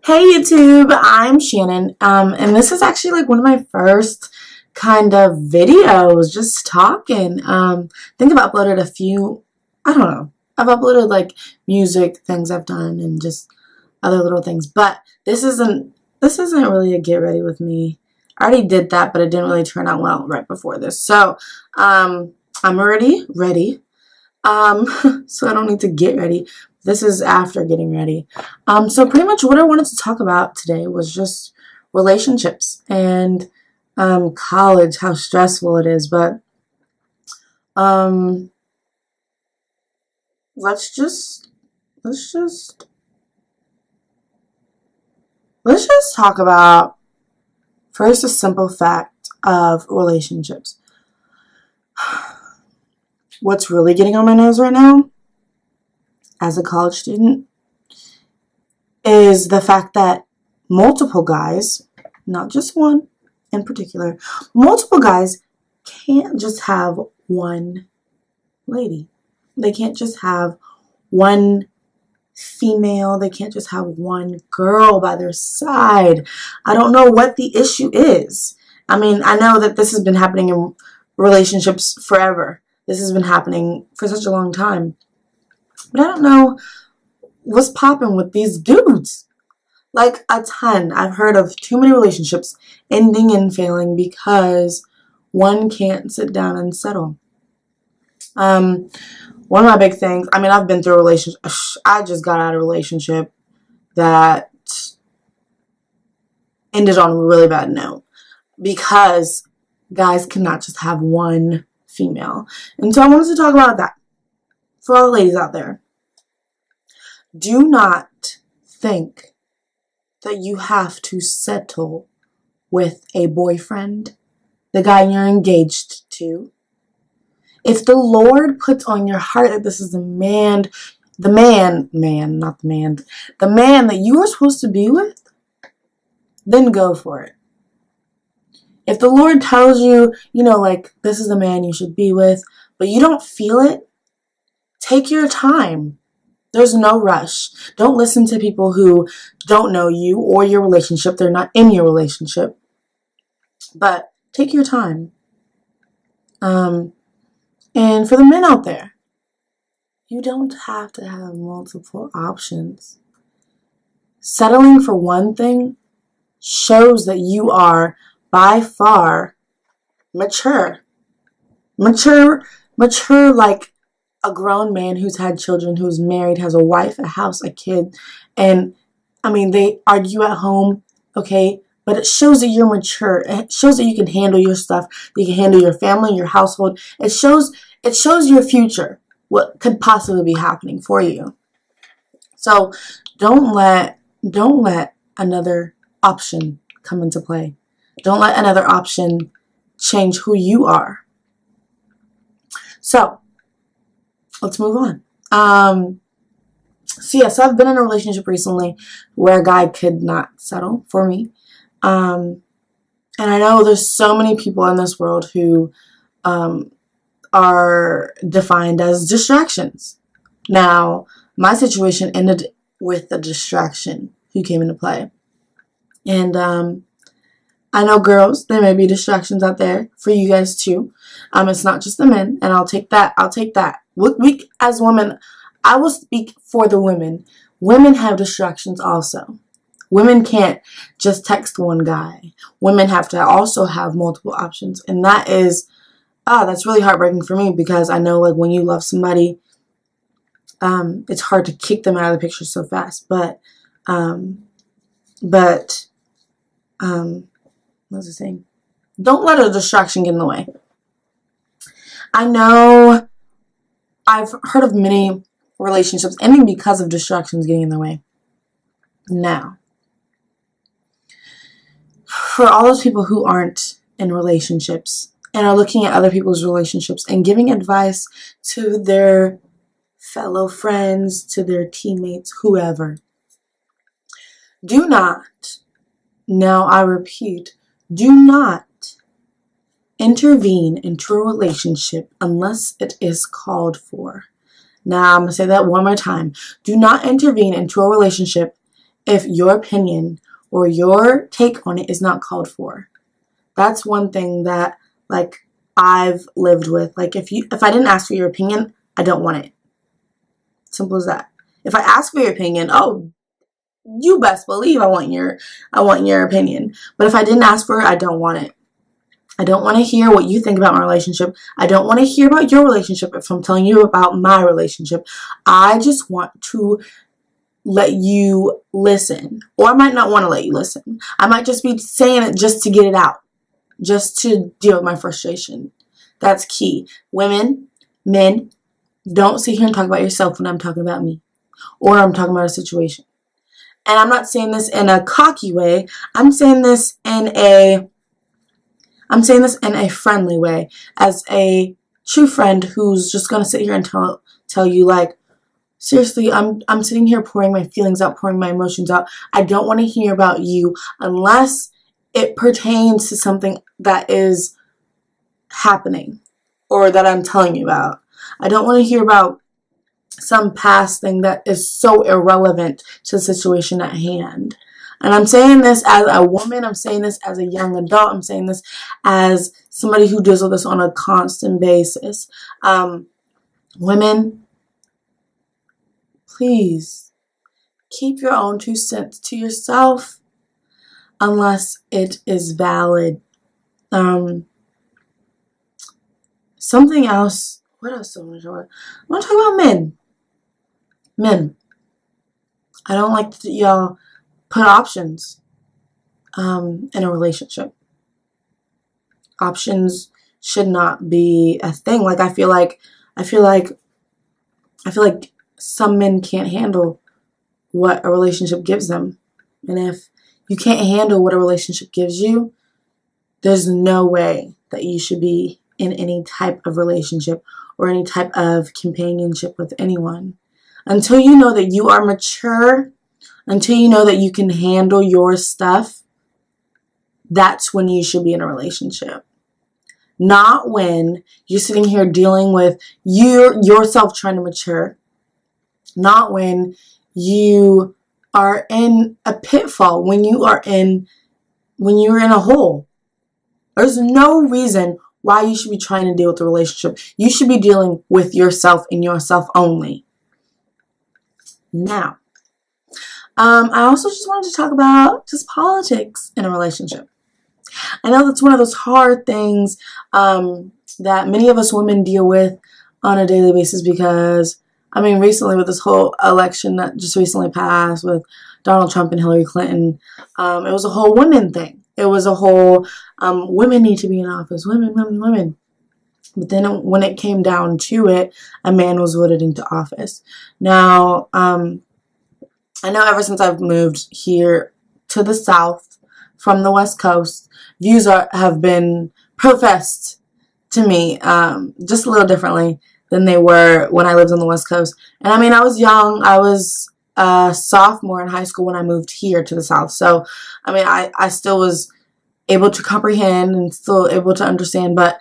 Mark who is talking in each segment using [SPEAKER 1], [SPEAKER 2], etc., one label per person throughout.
[SPEAKER 1] Hey YouTube, I'm Shannon, and this is actually like one of my first kind of videos, just talking. I think I've uploaded a few, I don't know, I've uploaded like music things I've done and just other little things, but this isn't really a get ready with me. I already did that, but it didn't really turn out well right before this. So, I'm already ready. So I don't need to get ready. This is after getting ready. So pretty much what I wanted to talk about today was just relationships and college, how stressful it is. But um, let's just let's just let's just talk about first a simple fact of relationships. What's really getting on my nerves right now, as a college student, is the fact that multiple guys, not just one in particular, multiple guys can't just have one lady. They can't just have one female. They can't just have one girl by their side. I don't know what the issue is. I mean, I know that this has been happening in relationships forever. This has been happening for such a long time. But I don't know what's popping with these dudes. Like a ton. I've heard of too many relationships ending and failing because one can't sit down and settle. One of my big things, I mean, I've been through a relationship. I just got out of a relationship that ended on a really bad note because guys cannot just have one female. And so I wanted to talk about that for all the ladies out there. Do not think that you have to settle with a boyfriend, the guy you're engaged to. If the Lord puts on your heart that this is the man that you are supposed to be with, then go for it. If the Lord tells you, like, this is the man you should be with, but you don't feel it, take your time. There's no rush. Don't listen to people who don't know you or your relationship. They're not in your relationship. But take your time. And for the men out there, you don't have to have multiple options. Settling for one thing shows that you are by far mature. Mature like a grown man who's had children, who's married, has a wife, a house, a kid. And I mean, they argue at home, okay, but it shows that you're mature. It shows that you can handle your stuff. You can handle your family, your household. It shows your future, what could possibly be happening for you. So don't let another option come into play. Don't let another option change who you are. So let's move on. So I've been in a relationship recently where a guy could not settle for me. And I know there's so many people in this world who are defined as distractions. Now, my situation ended with a distraction who came into play. And I know girls, there may be distractions out there for you guys too. It's not just the men, and I'll take that. We as women, I will speak for the women. Women have distractions also. Women can't just text one guy. Women have to also have multiple options, and that's really heartbreaking for me because I know, like, when you love somebody, it's hard to kick them out of the picture so fast. But what was I saying? Don't let a distraction get in the way. I know I've heard of many relationships ending because of distractions getting in the way. Now, for all those people who aren't in relationships and are looking at other people's relationships and giving advice to their fellow friends, to their teammates, whoever, do not, now I repeat, do not intervene into a relationship unless it is called for. Now, I'm going to say that one more time. Do not intervene into a relationship if your opinion or your take on it is not called for. That's one thing that, like, I've lived with. Like, if I didn't ask for your opinion, I don't want it. Simple as that. If I ask for your opinion, oh, you best believe I want your opinion. But if I didn't ask for it, I don't want it. I don't want to hear what you think about my relationship. I don't want to hear about your relationship if I'm telling you about my relationship. I just want to let you listen. Or I might not want to let you listen. I might just be saying it just to get it out. Just to deal with my frustration. That's key. Women, men, don't sit here and talk about yourself when I'm talking about me. Or I'm talking about a situation. And I'm not saying this in a cocky way. I'm saying this in a friendly way, as a true friend who's just gonna sit here and tell you, like, seriously, I'm sitting here pouring my feelings out, pouring my emotions out. I don't want to hear about you unless it pertains to something that is happening or that I'm telling you about. I don't want to hear about some past thing that is so irrelevant to the situation at hand. And I'm saying this as a woman. I'm saying this as a young adult. I'm saying this as somebody who deals with this on a constant basis. Women, please keep your own 2 cents to yourself unless it is valid. Something else. What else do I want to talk about? I want to talk about men. Men. I don't like that y'all put options in a relationship. Options should not be a thing. Like, I feel like some men can't handle what a relationship gives them. And if you can't handle what a relationship gives you, there's no way that you should be in any type of relationship or any type of companionship with anyone. Until you know that you are mature, until you know that you can handle your stuff, that's when you should be in a relationship. Not when you're sitting here dealing with yourself trying to mature. Not when you are in a pitfall, when you're in a hole. There's no reason why you should be trying to deal with the relationship. You should be dealing with yourself and yourself only. Now, I also just wanted to talk about just politics in a relationship. I know that's one of those hard things that many of us women deal with on a daily basis because, I mean, recently with this whole election that just recently passed with Donald Trump and Hillary Clinton, it was a whole women thing. It was a whole women need to be in office, women. But then when it came down to it, a man was voted into office. Now, I know ever since I've moved here to the South from the West Coast, views have been professed to me just a little differently than they were when I lived on the West Coast. And I mean, I was young. I was a sophomore in high school when I moved here to the South. So, I mean, I still was able to comprehend and still able to understand. But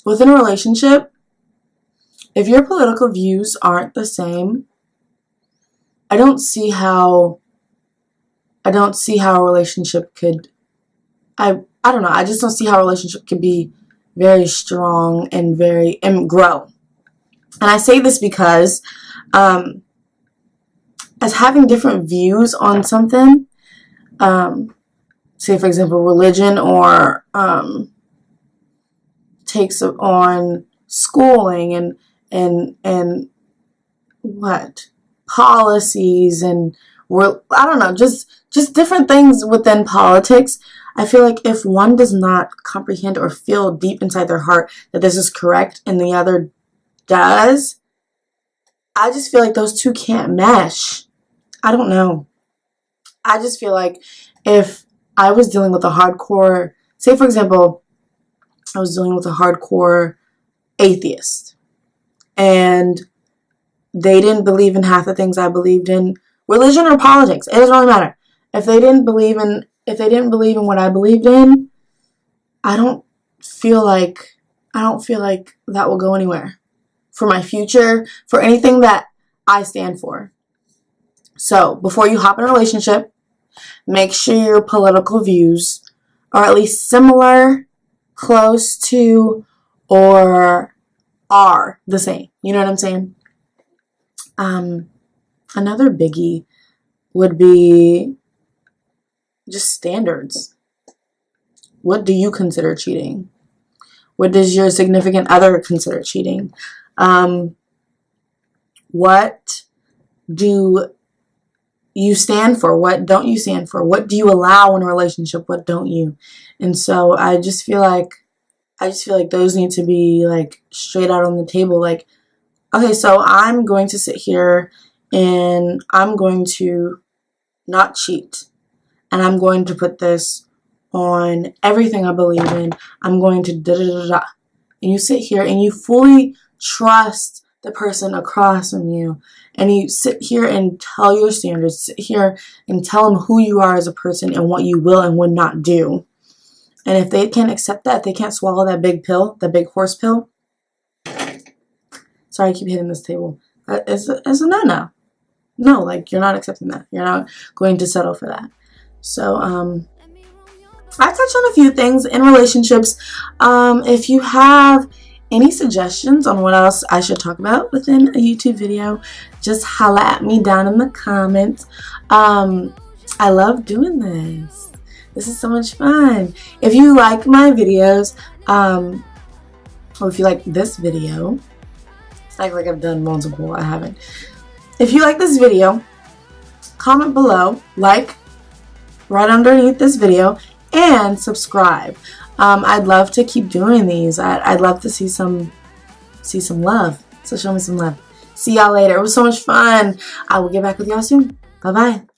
[SPEAKER 1] within a relationship, if your political views aren't the same, I don't see how a relationship could, I don't know, I just don't see how a relationship could be very strong and grow. And I say this because as having different views on something, say for example religion or takes on schooling and what policies and I don't know, just different things within politics. I feel like if one does not comprehend or feel deep inside their heart that this is correct and the other does, I just feel like those two can't mesh. I don't know. I just feel like if I was dealing with a hardcore, say for example, I was dealing with a hardcore atheist and they didn't believe in half the things I believed in, religion or politics, it doesn't really matter. If they didn't believe in what I believed in, I don't feel like that will go anywhere for my future, for anything that I stand for. So before you hop in a relationship, make sure your political views are at least similar, close to, or are the same. You know what I'm saying? Another biggie would be just standards. What do you consider cheating? What does your significant other consider cheating? What do you stand for? What don't you stand for? What do you allow in a relationship? What don't you? And so I just feel like those need to be like straight out on the table. Like, okay, so I'm going to sit here and I'm going to not cheat. And I'm going to put this on everything I believe in. I'm going to da da da da. And you sit here and you fully trust the person across from you. And you sit here and tell your standards. Sit here and tell them who you are as a person and what you will and would not do. And if they can't accept that, if they can't swallow that big pill, that big horse pill. Sorry, I keep hitting this table. It's a no-no. No, like, you're not accepting that. You're not going to settle for that. So, I touched on a few things in relationships. If you have any suggestions on what else I should talk about within a YouTube video, just holla at me down in the comments. I love doing this. This is so much fun. If you like my videos, or if you like this video, it's like I've done multiple, I haven't. If you like this video, comment below, like, right underneath this video, and subscribe. I'd love to keep doing these. I'd love to see some love. So show me some love. See y'all later. It was so much fun. I will get back with y'all soon. Bye bye.